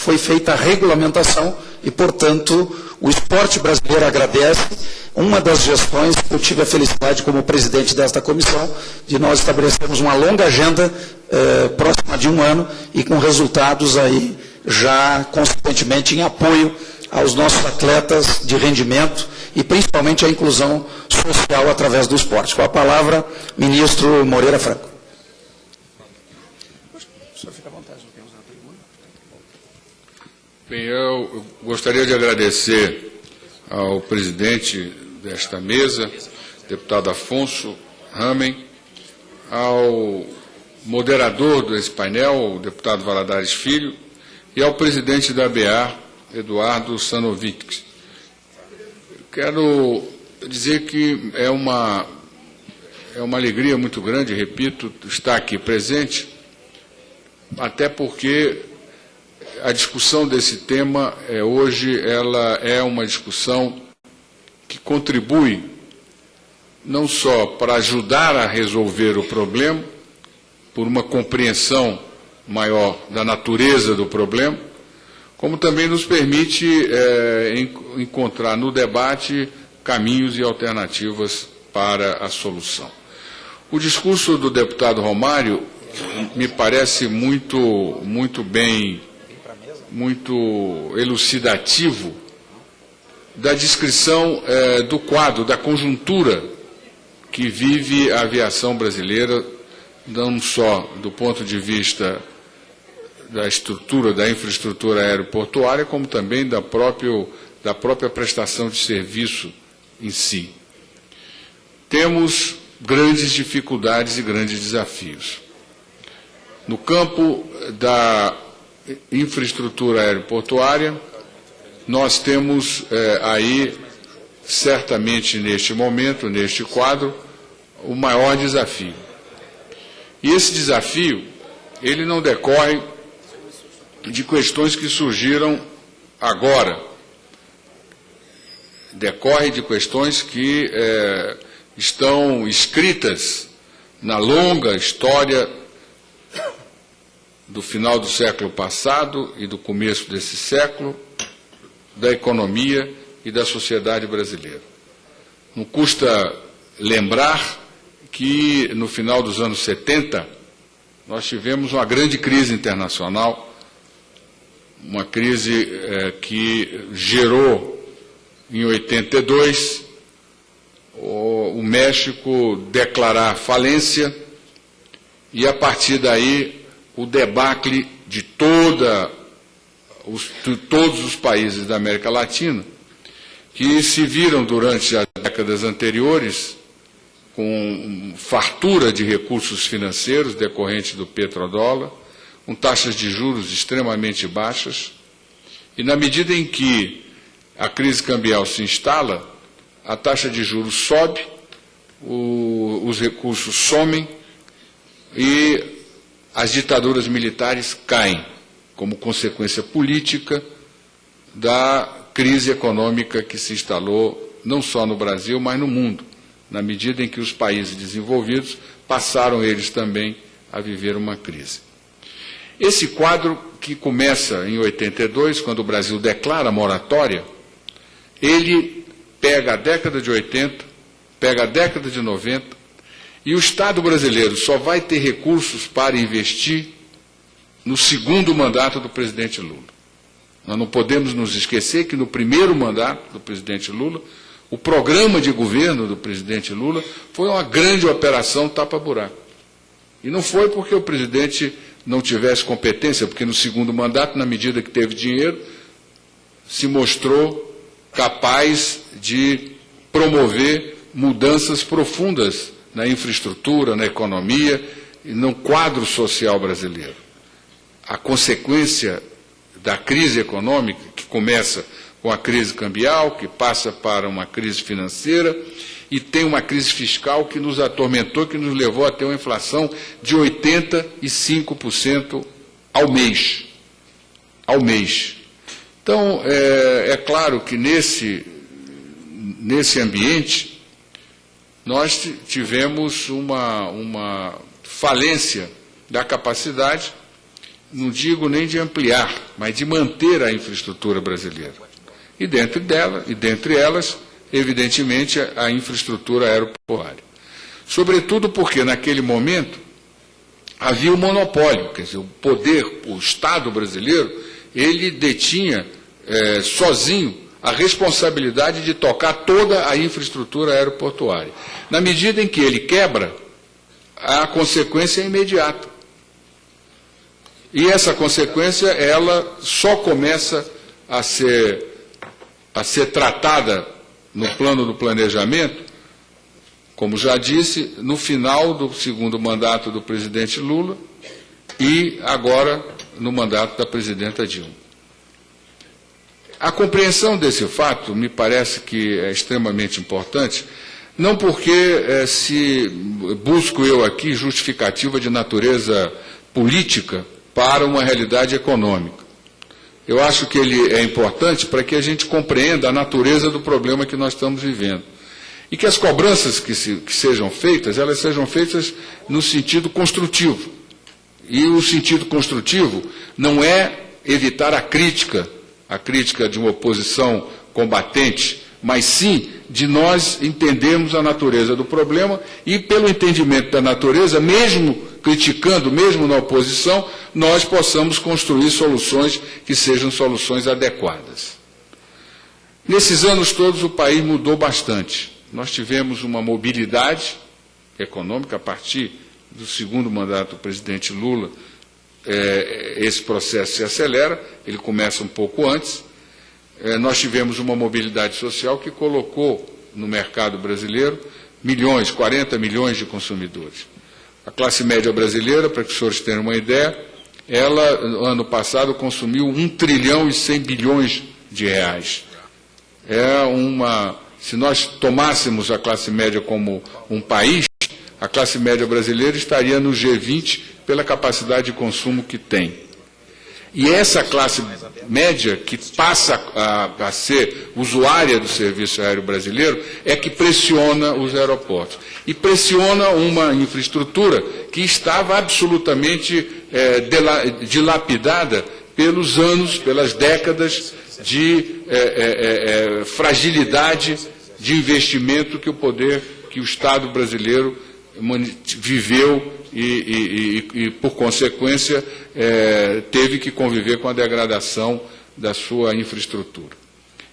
foi feita a regulamentação e, portanto, o esporte brasileiro agradece. Uma das gestões que eu tive a felicidade como presidente desta comissão, de nós estabelecermos uma longa agenda próxima de 1 ano e com resultados aí já, consequentemente, em apoio aos nossos atletas de rendimento e principalmente a inclusão social através do esporte. Com a palavra, ministro Moreira Franco. O senhor fica à vontade, não tem usado a tribuna? Bem, eu gostaria de agradecer ao presidente desta mesa, deputado Afonso Ramen, ao moderador desse painel, o deputado Valadares Filho, e ao presidente da ABA, Eduardo Sanovic. Quero dizer que é uma alegria muito grande, repito, estar aqui presente, até porque a discussão desse tema hoje ela é uma discussão que contribui não só para ajudar a resolver o problema, por uma compreensão maior da natureza do problema, como também nos permite encontrar no debate caminhos e alternativas para a solução. O discurso do deputado Romário me parece muito elucidativo da descrição do quadro, da conjuntura que vive a aviação brasileira, não só do ponto de vista da estrutura, da infraestrutura aeroportuária, como também da própria prestação de serviço em si. Temos grandes dificuldades e grandes desafios. No campo da infraestrutura aeroportuária, nós temos aí, certamente neste momento, neste quadro, o maior desafio. E esse desafio, ele não decorre de questões que surgiram agora, decorre de questões que estão escritas na longa história do final do século passado e do começo desse século, da economia e da sociedade brasileira. Não custa lembrar que, no final dos anos 70, nós tivemos uma grande crise internacional, uma crise que gerou, em 82, o México declarar falência e, a partir daí, o debacle de todos os países da América Latina, que se viram durante as décadas anteriores com fartura de recursos financeiros decorrentes do petrodólar, com taxas de juros extremamente baixas, e na medida em que a crise cambial se instala, a taxa de juros sobe, os recursos somem e as ditaduras militares caem, como consequência política da crise econômica que se instalou não só no Brasil, mas no mundo, na medida em que os países desenvolvidos passaram eles também a viver uma crise. Esse quadro, que começa em 82, quando o Brasil declara a moratória, ele pega a década de 80, pega a década de 90, e o Estado brasileiro só vai ter recursos para investir no segundo mandato do presidente Lula. Nós não podemos nos esquecer que no primeiro mandato do presidente Lula, o programa de governo do presidente Lula foi uma grande operação tapa-buraco. E não foi porque o presidente não tivesse competência, porque no segundo mandato, na medida que teve dinheiro, se mostrou capaz de promover mudanças profundas na infraestrutura, na economia e no quadro social brasileiro. A consequência da crise econômica, que começa com a crise cambial, que passa para uma crise financeira e tem uma crise fiscal que nos atormentou, que nos levou a ter uma inflação de 85% ao mês. Ao mês. Então, é claro que nesse ambiente nós tivemos uma falência da capacidade não digo nem de ampliar, mas de manter a infraestrutura brasileira. E dentre elas, evidentemente, a infraestrutura aeroportuária. Sobretudo porque, naquele momento, havia um monopólio, quer dizer, o poder, o Estado brasileiro, ele detinha sozinho a responsabilidade de tocar toda a infraestrutura aeroportuária. Na medida em que ele quebra, a consequência é imediata. E essa consequência, ela só começa a ser tratada no plano do planejamento, como já disse, no final do segundo mandato do presidente Lula e agora no mandato da presidenta Dilma. A compreensão desse fato me parece que é extremamente importante, não porque se busco eu aqui justificativa de natureza política para uma realidade econômica. Eu acho que ele é importante para que a gente compreenda a natureza do problema que nós estamos vivendo. E que as cobranças que sejam feitas, elas sejam feitas no sentido construtivo. E o sentido construtivo não é evitar a crítica de uma oposição combatente, mas sim de nós entendermos a natureza do problema e, pelo entendimento da natureza, mesmo criticando, mesmo na oposição, nós possamos construir soluções que sejam soluções adequadas. Nesses anos todos o país mudou bastante. Nós tivemos uma mobilidade econômica a partir do segundo mandato do presidente Lula. Esse processo se acelera, ele começa um pouco antes. Nós tivemos uma mobilidade social que colocou no mercado brasileiro 40 milhões de consumidores. A classe média brasileira, para que os senhores tenham uma ideia, ela, no ano passado, consumiu 1 trilhão e 100 bilhões de reais. Se nós tomássemos a classe média como um país, a classe média brasileira estaria no G20 pela capacidade de consumo que tem. E essa classe média, que passa a ser usuária do serviço aéreo brasileiro, é que pressiona os aeroportos. E pressiona uma infraestrutura que estava absolutamente dilapidada pelos anos, pelas décadas de fragilidade de investimento que o Estado brasileiro viveu e por consequência, teve que conviver com a degradação da sua infraestrutura.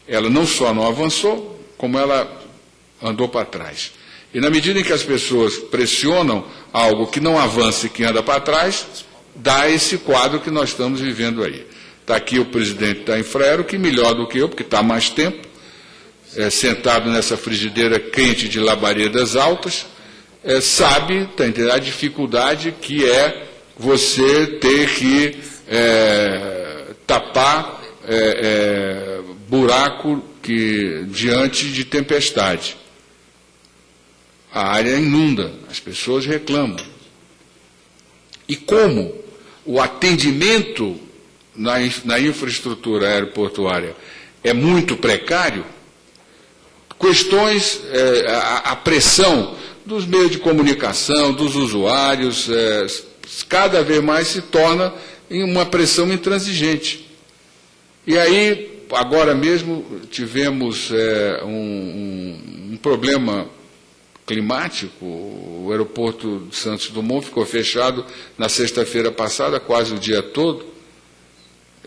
Ela não só não avançou, como ela andou para trás. E na medida em que as pessoas pressionam algo que não avança e que anda para trás, dá esse quadro que nós estamos vivendo aí. Está aqui o presidente da Infraero, que melhor do que eu, porque está há mais tempo, sentado nessa frigideira quente de labaredas altas, sabe a dificuldade que é você ter que tapar buraco diante de tempestade. A área inunda, as pessoas reclamam. E como o atendimento na infraestrutura aeroportuária é muito precário, questões, a pressão dos meios de comunicação, dos usuários, cada vez mais se torna uma pressão intransigente. E aí, agora mesmo, tivemos um problema climático. O aeroporto de Santos Dumont ficou fechado na sexta-feira passada, quase o dia todo,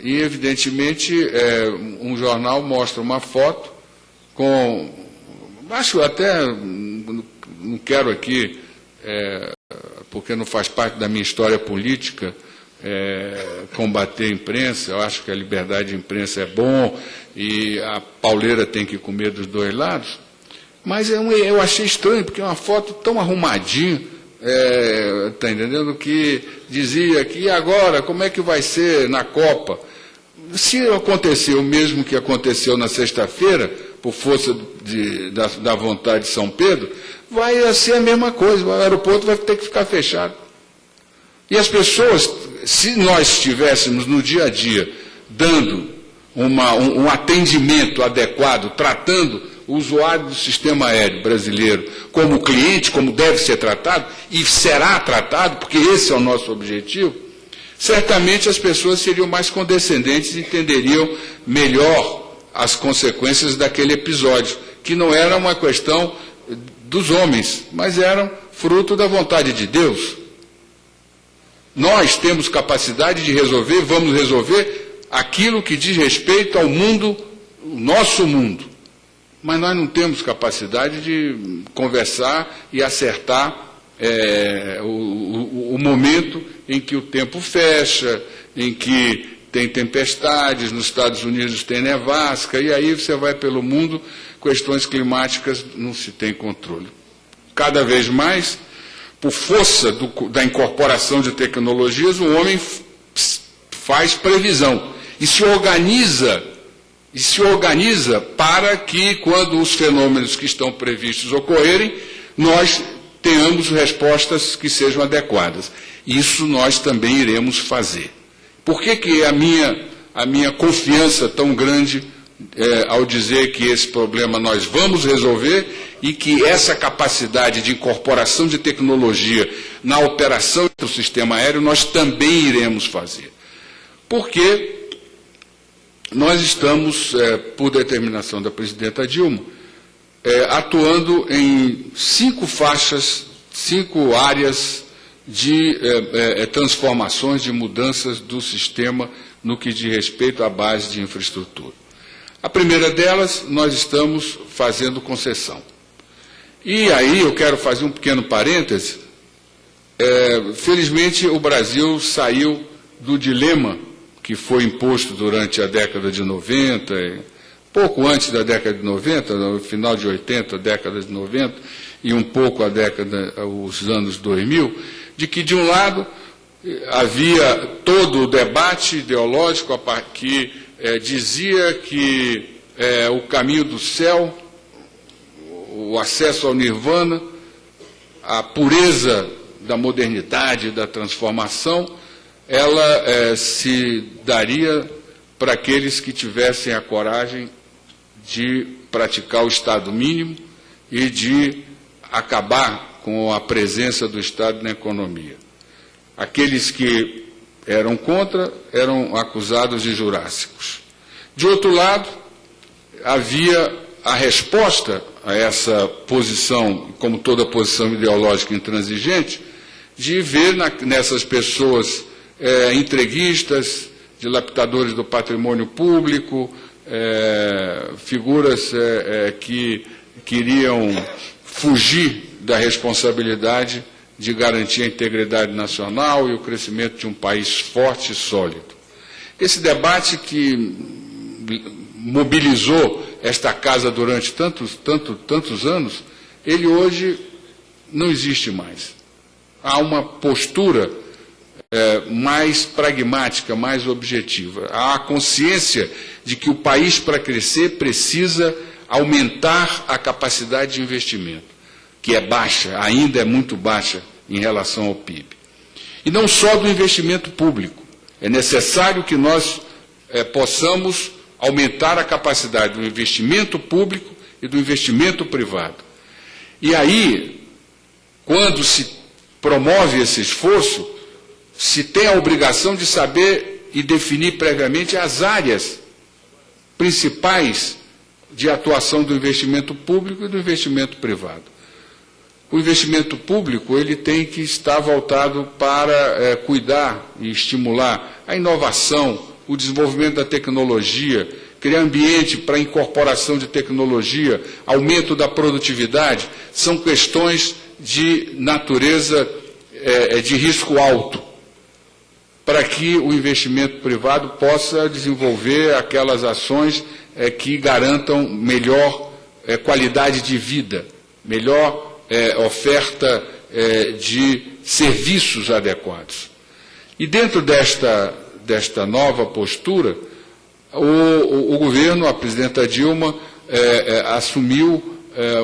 e, evidentemente, um jornal mostra uma foto com... Acho até... Não quero aqui, porque não faz parte da minha história política, combater a imprensa. Eu acho que a liberdade de imprensa é bom e a pauleira tem que comer dos dois lados. Mas eu achei estranho, porque é uma foto tão arrumadinha, está entendendo, que dizia que e agora, como é que vai ser na Copa? Se acontecer o mesmo que aconteceu na sexta-feira, por força da vontade de São Pedro, vai ser a mesma coisa, o aeroporto vai ter que ficar fechado. E as pessoas, se nós estivéssemos no dia a dia dando um atendimento adequado, tratando o usuário do sistema aéreo brasileiro como cliente, como deve ser tratado, e será tratado, porque esse é o nosso objetivo, certamente as pessoas seriam mais condescendentes e entenderiam melhor as consequências daquele episódio, que não era uma questão dos homens, mas era fruto da vontade de Deus. Nós temos capacidade de resolver, vamos resolver aquilo que diz respeito ao mundo, o nosso mundo. Mas nós não temos capacidade de conversar e acertar o momento em que o tempo fecha, em que tem tempestades, nos Estados Unidos tem nevasca, e aí você vai pelo mundo, questões climáticas não se tem controle. Cada vez mais, por força da incorporação de tecnologias, o homem faz previsão e se organiza para que, quando os fenômenos que estão previstos ocorrerem, nós tenhamos respostas que sejam adequadas. Isso nós também iremos fazer. Por que a minha confiança tão grande ao dizer que esse problema nós vamos resolver e que essa capacidade de incorporação de tecnologia na operação do sistema aéreo nós também iremos fazer? Porque nós estamos, por determinação da presidenta Dilma, atuando em 5 faixas, 5 áreas de transformações, de mudanças do sistema no que diz respeito à base de infraestrutura. A primeira delas, nós estamos fazendo concessão. E aí eu quero fazer um pequeno parêntese. Felizmente, o Brasil saiu do dilema que foi imposto durante a década de 90, pouco antes da década de 90, no final de 80, década de 90, e um pouco os anos 2000, de que, de um lado, havia todo o debate ideológico que dizia que o caminho do céu, o acesso ao nirvana, a pureza da modernidade, da transformação, ela se daria para aqueles que tivessem a coragem de praticar o Estado mínimo e de acabar com a presença do Estado na economia. Aqueles que eram contra eram acusados de jurássicos. De outro lado, havia a resposta a essa posição, como toda posição ideológica intransigente, de ver nessas pessoas entreguistas, dilapidadores do patrimônio público, figuras que queriam fugir da responsabilidade de garantir a integridade nacional e o crescimento de um país forte e sólido. Esse debate que mobilizou esta casa durante tantos anos, ele hoje não existe mais. Há uma postura mais pragmática, mais objetiva. Há a consciência de que o país, para crescer, precisa aumentar a capacidade de investimento, que é baixa, ainda é muito baixa em relação ao PIB. E não só do investimento público. É necessário que nós possamos aumentar a capacidade do investimento público e do investimento privado. E aí, quando se promove esse esforço, se tem a obrigação de saber e definir previamente as áreas principais de atuação do investimento público e do investimento privado. O investimento público ele tem que estar voltado para cuidar e estimular a inovação, o desenvolvimento da tecnologia, criar ambiente para a incorporação de tecnologia, aumento da produtividade, são questões de natureza de risco alto, para que o investimento privado possa desenvolver aquelas ações que garantam melhor qualidade de vida, melhor oferta de serviços adequados. E dentro desta nova postura, o governo, a presidenta Dilma, assumiu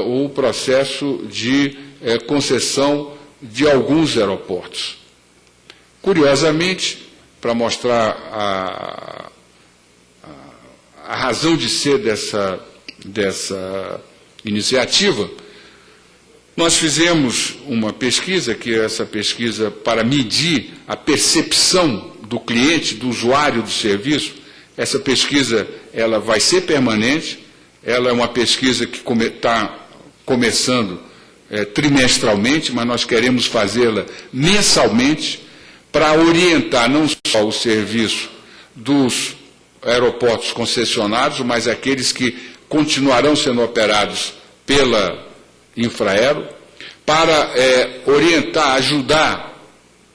o processo de concessão de alguns aeroportos. Curiosamente, para mostrar a razão de ser dessa iniciativa, nós fizemos uma pesquisa, que é essa pesquisa para medir a percepção do cliente, do usuário do serviço. Essa pesquisa ela vai ser permanente, ela é uma pesquisa que está começando trimestralmente, mas nós queremos fazê-la mensalmente para orientar não só o serviço dos aeroportos concessionados, mas aqueles que continuarão sendo operados pela Infraero, para orientar, ajudar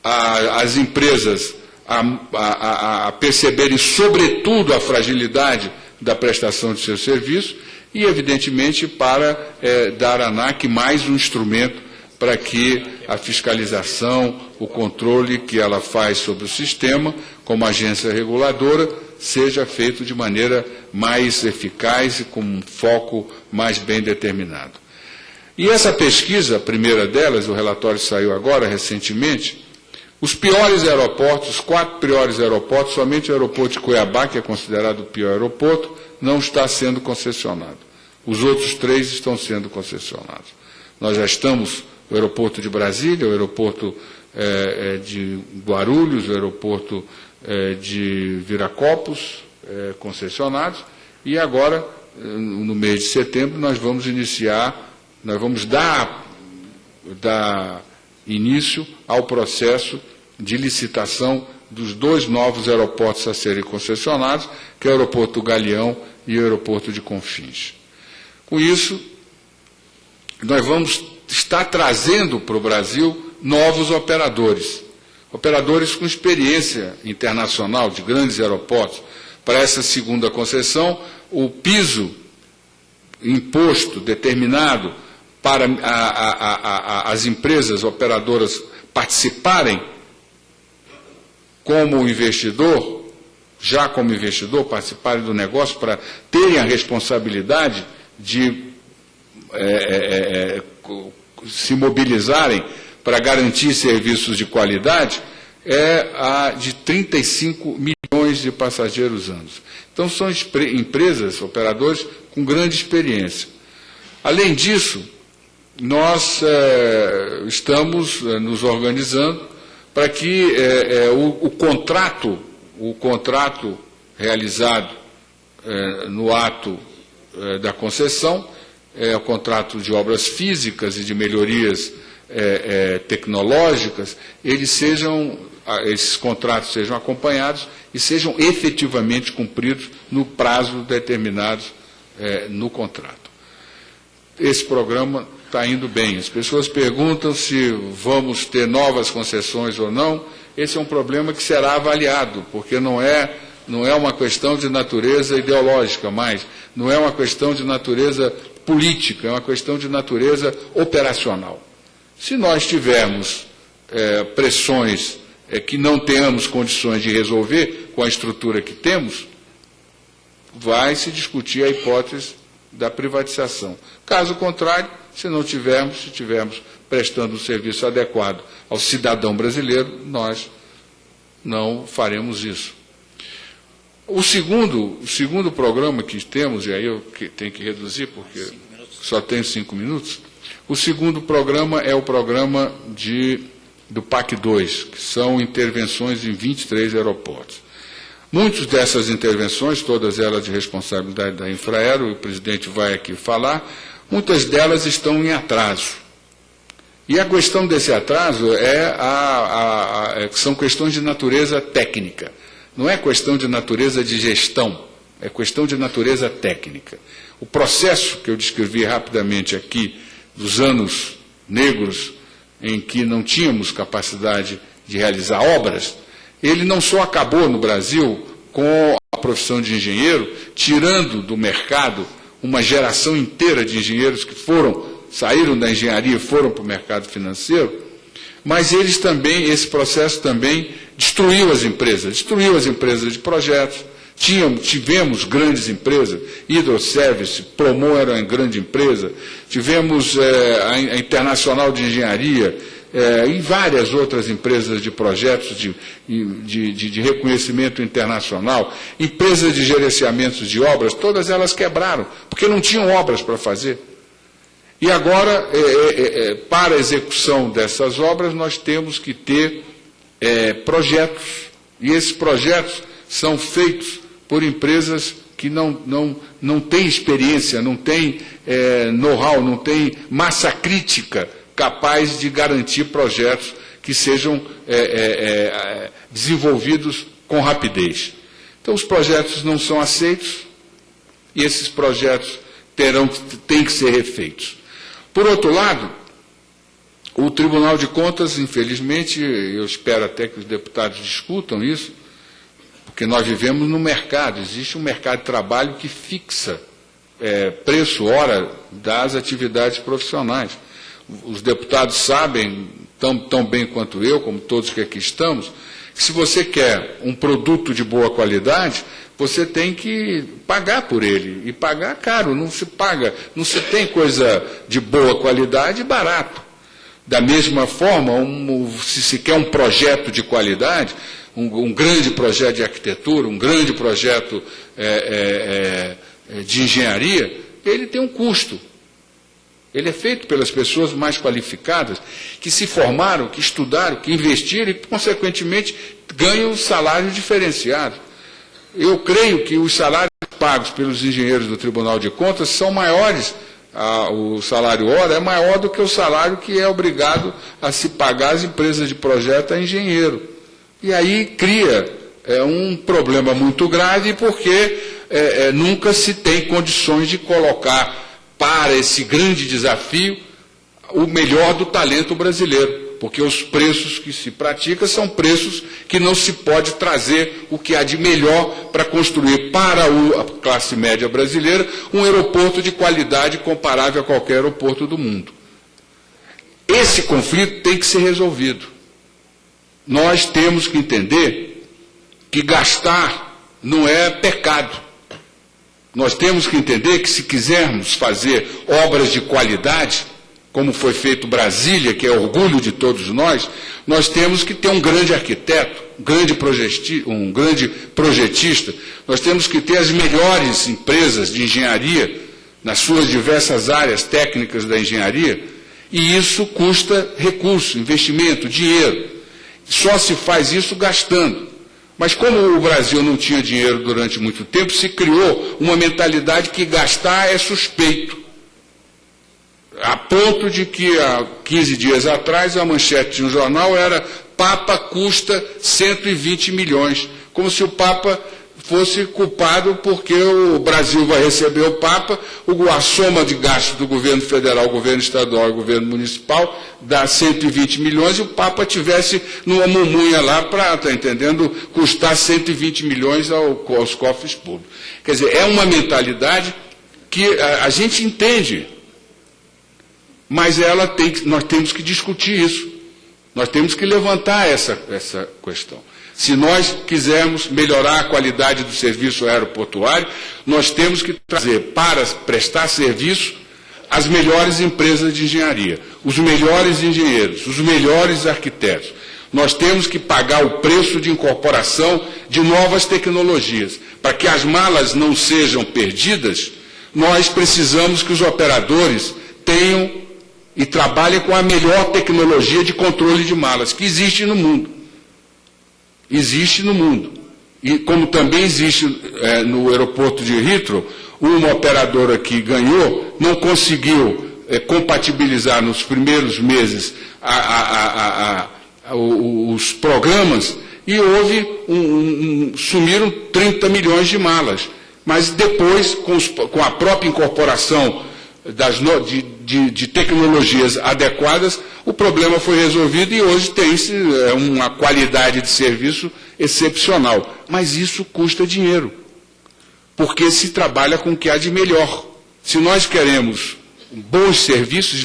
as empresas a perceberem, sobretudo, a fragilidade da prestação de seus serviços e, evidentemente, para dar à ANAC mais um instrumento para que a fiscalização, o controle que ela faz sobre o sistema, como agência reguladora, seja feito de maneira mais eficaz e com um foco mais bem determinado. E essa pesquisa, a primeira delas, o relatório saiu agora, recentemente, os piores aeroportos, os 4 piores aeroportos, somente o aeroporto de Cuiabá, que é considerado o pior aeroporto, não está sendo concessionado. Os outros 3 estão sendo concessionados. Nós já estamos, o aeroporto de Brasília, o aeroporto de Guarulhos, o aeroporto de Viracopos, concessionados, e agora, no mês de setembro, nós vamos dar início ao processo de licitação dos 2 novos aeroportos a serem concessionados, que é o aeroporto do Galeão e o aeroporto de Confins. Com isso, nós vamos estar trazendo para o Brasil novos operadores com experiência internacional de grandes aeroportos. Para essa segunda concessão, o piso imposto determinado para as empresas operadoras participarem como investidor, participarem do negócio, para terem a responsabilidade de se mobilizarem para garantir serviços de qualidade, é a de 35 milhões de passageiros anos. Então, são empresas, operadores, com grande experiência. Além disso, nós estamos nos organizando para que o contrato realizado no ato da concessão, o contrato de obras físicas e de melhorias tecnológicas, esses contratos sejam acompanhados e sejam efetivamente cumpridos no prazo determinado no contrato. Esse programa está indo bem. As pessoas perguntam se vamos ter novas concessões ou não. Esse é um problema que será avaliado, porque não é uma questão de natureza ideológica mais, não é uma questão de natureza política, é uma questão de natureza operacional. Se nós tivermos pressões que não tenhamos condições de resolver com a estrutura que temos, vai se discutir a hipótese da privatização. Caso contrário, se tivermos prestando um serviço adequado ao cidadão brasileiro, nós não faremos isso. O segundo programa que temos, e aí eu tenho que reduzir porque só tenho 5 minutos, o segundo programa é o programa do PAC 2, que são intervenções em 23 aeroportos. Muitas dessas intervenções, todas elas de responsabilidade da Infraero, o presidente vai aqui falar, muitas delas estão em atraso. E a questão desse atraso são questões de natureza técnica. Não é questão de natureza de gestão, é questão de natureza técnica. O processo que eu descrevi rapidamente aqui, dos anos negros, em que não tínhamos capacidade de realizar obras, ele não só acabou no Brasil com a profissão de engenheiro, tirando do mercado uma geração inteira de engenheiros que saíram da engenharia e foram para o mercado financeiro, mas esse processo também destruiu as empresas de projetos. Tivemos grandes empresas, Hidroservice, Promon era uma grande empresa, tivemos a Internacional de Engenharia e várias outras empresas de projetos de reconhecimento internacional, empresas de gerenciamento de obras, todas elas quebraram, porque não tinham obras para fazer. E agora, para a execução dessas obras, nós temos que ter projetos E esses projetos são feitos por empresas que não têm experiência, não têm know-how, não têm massa crítica capaz de garantir projetos que sejam desenvolvidos com rapidez. Então, os projetos não são aceitos e esses projetos têm que ser refeitos. Por outro lado, o Tribunal de Contas, infelizmente, eu espero até que os deputados discutam isso, porque nós vivemos no mercado, existe um mercado de trabalho que fixa preço, hora das atividades profissionais. Os deputados sabem, tão bem quanto eu, como todos que aqui estamos, que se você quer um produto de boa qualidade, você tem que pagar por ele, e pagar caro, não se tem coisa de boa qualidade e barato. Da mesma forma, se se quer um projeto de qualidade, um grande projeto de arquitetura, um grande projeto de engenharia, ele tem um custo. Ele é feito pelas pessoas mais qualificadas, que se formaram, que estudaram, que investiram e, consequentemente, ganham um salário diferenciado. Eu creio que os salários pagos pelos engenheiros do Tribunal de Contas são maiores, o salário hora é maior do que o salário que é obrigado a se pagar às empresas de projeto a engenheiro. E aí cria um problema muito grave, porque nunca se tem condições de colocar para esse grande desafio o melhor do talento brasileiro, porque os preços que se praticam são preços que não se pode trazer o que há de melhor para construir para a classe média brasileira um aeroporto de qualidade comparável a qualquer aeroporto do mundo. Esse conflito tem que ser resolvido. Nós temos que entender que gastar não é pecado. Nós temos que entender que, se quisermos fazer obras de qualidade, como foi feito Brasília, que é orgulho de todos nós, nós temos que ter um grande arquiteto, um grande projetista, nós temos que ter as melhores empresas de engenharia, nas suas diversas áreas técnicas da engenharia, e isso custa recurso, investimento, dinheiro. Só se faz isso gastando. Mas como o Brasil não tinha dinheiro durante muito tempo, se criou uma mentalidade que gastar é suspeito. A ponto de que, há 15 dias atrás, a manchete de um jornal era: Papa custa 120 milhões. Como se o Papa fosse culpado porque o Brasil vai receber o Papa, a soma de gastos do governo federal, governo estadual e governo municipal dá 120 milhões e o Papa tivesse numa mumunha lá para, está entendendo, custar 120 milhões aos cofres públicos. Quer dizer, é uma mentalidade que a gente entende, mas nós temos que discutir isso, nós temos que levantar essa questão. Se nós quisermos melhorar a qualidade do serviço aeroportuário, nós temos que trazer para prestar serviço as melhores empresas de engenharia, os melhores engenheiros, os melhores arquitetos. Nós temos que pagar o preço de incorporação de novas tecnologias. Para que as malas não sejam perdidas, nós precisamos que os operadores tenham e trabalhem com a melhor tecnologia de controle de malas que existe no mundo. Existe no mundo. E como também existe no aeroporto de Heathrow, uma operadora que ganhou, não conseguiu compatibilizar nos primeiros meses os programas e sumiram 30 milhões de malas. Mas depois, com a própria incorporação de tecnologias adequadas, o problema foi resolvido e hoje tem-se uma qualidade de serviço excepcional. Mas isso custa dinheiro, porque se trabalha com o que há de melhor. Se nós queremos bons serviços,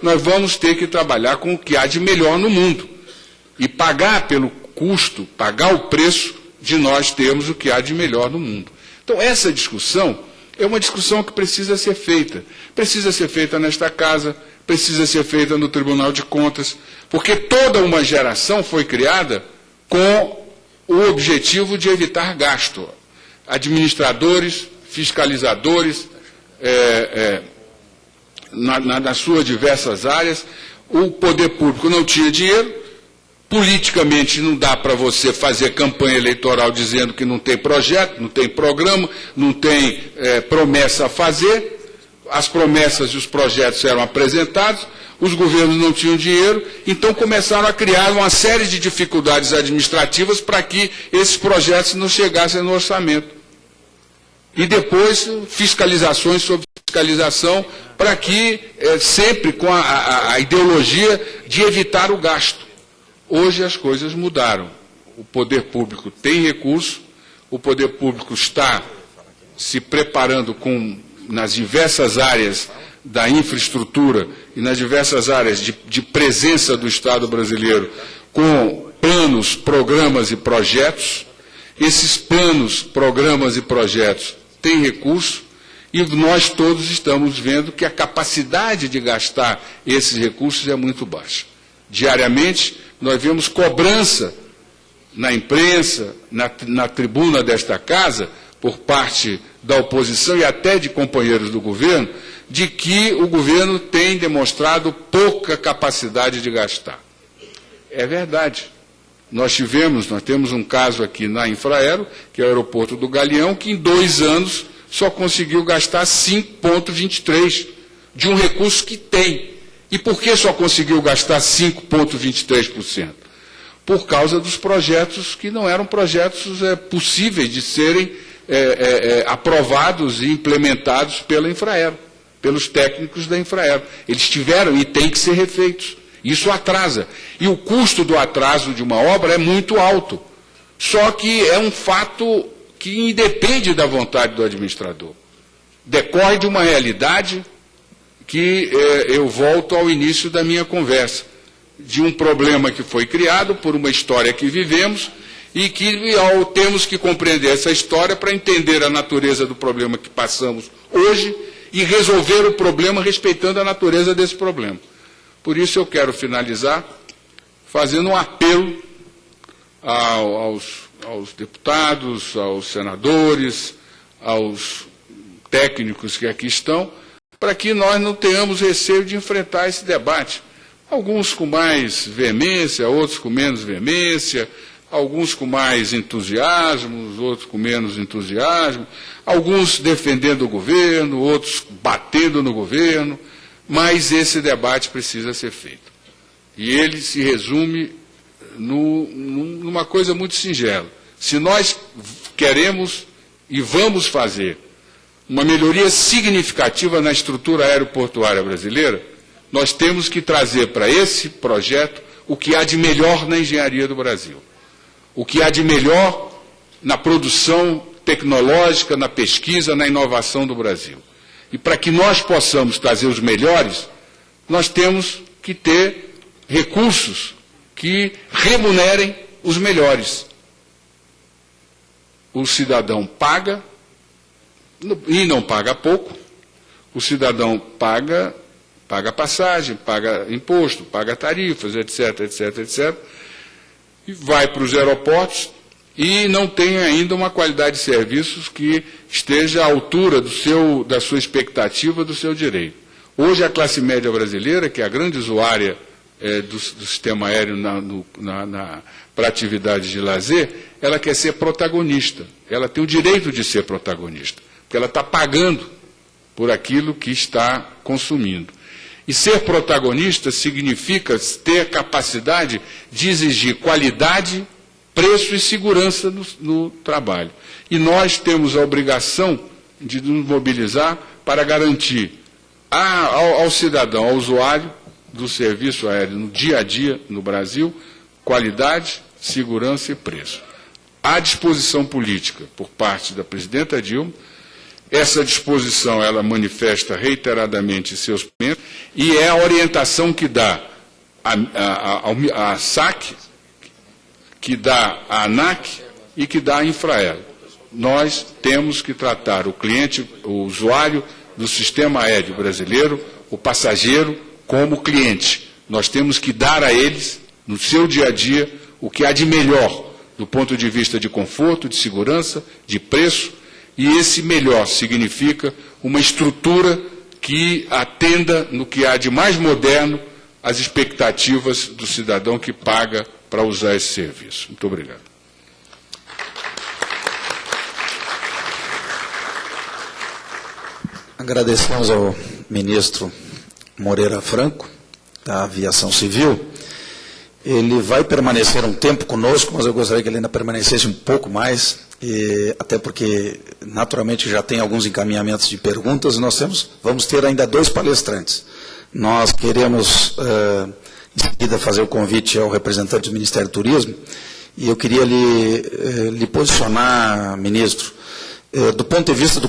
nós vamos ter que trabalhar com o que há de melhor no mundo. E pagar pelo custo, pagar o preço de nós termos o que há de melhor no mundo. Então, essa discussão é uma discussão que precisa ser feita. Precisa ser feita nesta casa, precisa ser feita no Tribunal de Contas, porque toda uma geração foi criada com o objetivo de evitar gasto. Administradores, fiscalizadores, nas suas diversas áreas, o poder público não tinha dinheiro, Politicamente não dá para você fazer campanha eleitoral dizendo que não tem projeto, não tem programa, não tem promessa a fazer. As promessas e os projetos eram apresentados, os governos não tinham dinheiro, então começaram a criar uma série de dificuldades administrativas para que esses projetos não chegassem no orçamento. E depois, fiscalizações sobre fiscalização, para que, sempre com a ideologia de evitar o gasto. Hoje as coisas mudaram. O poder público tem recurso, o poder público está se preparando nas diversas áreas da infraestrutura e nas diversas áreas de presença do Estado brasileiro, com planos, programas e projetos. Esses planos, programas e projetos têm recurso e nós todos estamos vendo que a capacidade de gastar esses recursos é muito baixa. Diariamente, nós vemos cobrança na imprensa, na tribuna desta casa, por parte da oposição e até de companheiros do governo, de que o governo tem demonstrado pouca capacidade de gastar. É verdade. Nós temos um caso aqui na Infraero, que é o aeroporto do Galeão, que em 2 anos só conseguiu gastar 5,23% de um recurso que tem. E por que só conseguiu gastar 5,23%? Por causa dos projetos que não eram projetos possíveis de serem aprovados e implementados pela Infraero, pelos técnicos da Infraero. Eles tiveram e têm que ser refeitos. Isso atrasa. E o custo do atraso de uma obra é muito alto. Só que é um fato que independe da vontade do administrador. Decorre de uma realidade que eu volto ao início da minha conversa, de um problema que foi criado por uma história que vivemos e que temos que compreender essa história para entender a natureza do problema que passamos hoje e resolver o problema respeitando a natureza desse problema. Por isso eu quero finalizar fazendo um apelo aos deputados, aos senadores, aos técnicos que aqui estão, para que nós não tenhamos receio de enfrentar esse debate. Alguns com mais veemência, outros com menos veemência, alguns com mais entusiasmo, outros com menos entusiasmo, alguns defendendo o governo, outros batendo no governo, mas esse debate precisa ser feito. E ele se resume numa coisa muito singela. Se nós queremos e vamos fazer uma melhoria significativa na estrutura aeroportuária brasileira, nós temos que trazer para esse projeto o que há de melhor na engenharia do Brasil, o que há de melhor na produção tecnológica, na pesquisa, na inovação do Brasil. E para que nós possamos trazer os melhores, nós temos que ter recursos que remunerem os melhores. O cidadão paga, e não paga pouco, o cidadão paga passagem, paga imposto, paga tarifas, etc., etc., etc., e vai para os aeroportos e não tem ainda uma qualidade de serviços que esteja à altura da sua expectativa, do seu direito. Hoje a classe média brasileira, que é a grande usuária do sistema aéreo para atividades de lazer, ela quer ser protagonista, ela tem o direito de ser protagonista, porque ela está pagando por aquilo que está consumindo. E ser protagonista significa ter capacidade de exigir qualidade, preço e segurança no trabalho. E nós temos a obrigação de nos mobilizar para garantir ao cidadão, ao usuário do serviço aéreo no dia a dia no Brasil, qualidade, segurança e preço. Há disposição política por parte da presidenta Dilma. Essa disposição ela manifesta reiteradamente seus pensamentos e é a orientação que dá a SAC, que dá a ANAC e que dá a Infraero. Nós temos que tratar o cliente, o usuário do sistema aéreo brasileiro, o passageiro, como cliente. Nós temos que dar a eles, no seu dia a dia, o que há de melhor, do ponto de vista de conforto, de segurança, de preço, e esse melhor significa uma estrutura que atenda no que há de mais moderno as expectativas do cidadão que paga para usar esse serviço. Muito obrigado. Agradecemos ao ministro Moreira Franco, da Aviação Civil. Ele vai permanecer um tempo conosco, mas eu gostaria que ele ainda permanecesse um pouco mais, até porque, naturalmente, já tem alguns encaminhamentos de perguntas, e nós vamos ter ainda 2 palestrantes. Nós queremos, em seguida, fazer o convite ao representante do Ministério do Turismo, e eu queria lhe posicionar, ministro, do ponto de vista do